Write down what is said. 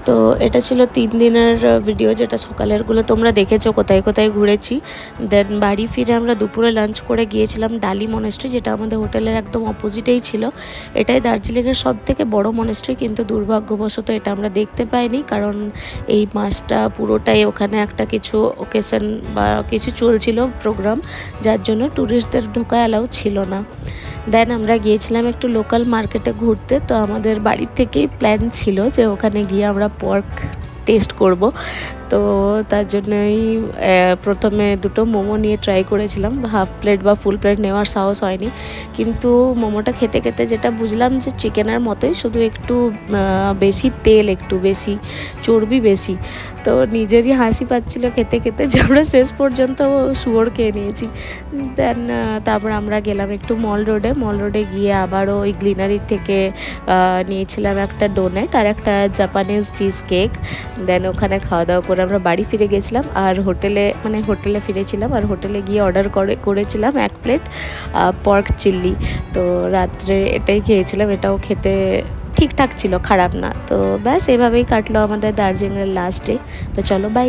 তো এটা ছিল 3 দিনের ভিডিও, যেটা সকালেরগুলো তোমরা দেখেছো কোথায় কোথায় ঘুরেছি। দেন বাড়ি ফিরে আমরা দুপুরে লাঞ্চ করে গিয়েছিলাম ডালি মনেস্ট্রি, যেটা আমাদের হোটেলের একদম অপোজিটেই ছিল। এটাই দার্জিলিংয়ের সবথেকে বড় মনেস্ট্রি, কিন্তু দুর্ভাগ্যবশত এটা আমরা দেখতে পাইনি, কারণ এই মাসটা পুরোটাই ওখানে একটা কিছু ওকেশন বা কিছু চলছিল প্রোগ্রাম, যার জন্য ট্যুরিস্টদের ঢোকা অ্যালাউ ছিল না। দেন আমরা গিয়েছিলাম একটু লোকাল মার্কেটে ঘুরতে। তো আমাদের বাড়ির থেকেই প্ল্যান ছিল যে ওখানে গিয়ে আমরা পর্ক টেস্ট করব। তো তার জন্যই প্রথমে দুটো মোমো নিয়ে ট্রাই করেছিলাম। হাফ প্লেট বা ফুল প্লেট নেওয়ার সাহস হয়নি, কিন্তু মোমোটা খেতে খেতে যেটা বুঝলাম যে চিকেনের মতোই, শুধু একটু বেশি তেল, একটু বেশি চর্বি বেশি। তো নিজেরই হাসি পাচ্ছিল খেতে খেতে যে আমরা শেষ পর্যন্ত শুয়োর খেয়ে নিয়েছি। দেন তারপর আমরা গেলাম একটু মল রোডে গিয়ে আবারও ওই গ্লিনারি থেকে নিয়েছিলাম একটা ডোনেট আর একটা জাপানিজ চিজ কেক। দেন ওখানে খাওয়া দাওয়া করে আমরা বাড়ি ফিরে গেছিলাম, আর হোটেলে ফিরেছিলাম, আর হোটেলে গিয়ে অর্ডার করেছিলাম 1 প্লেট পর্ক চিল্লি। তো রাত্রে এটাই খেয়েছিলাম, এটাও খেতে ঠিকঠাক ছিল, খারাপ না। তো ব্যাস এভাবেই কাটলো আমাদের দার্জিলিংয়ের লাস্ট ডে। তো চলো বাই।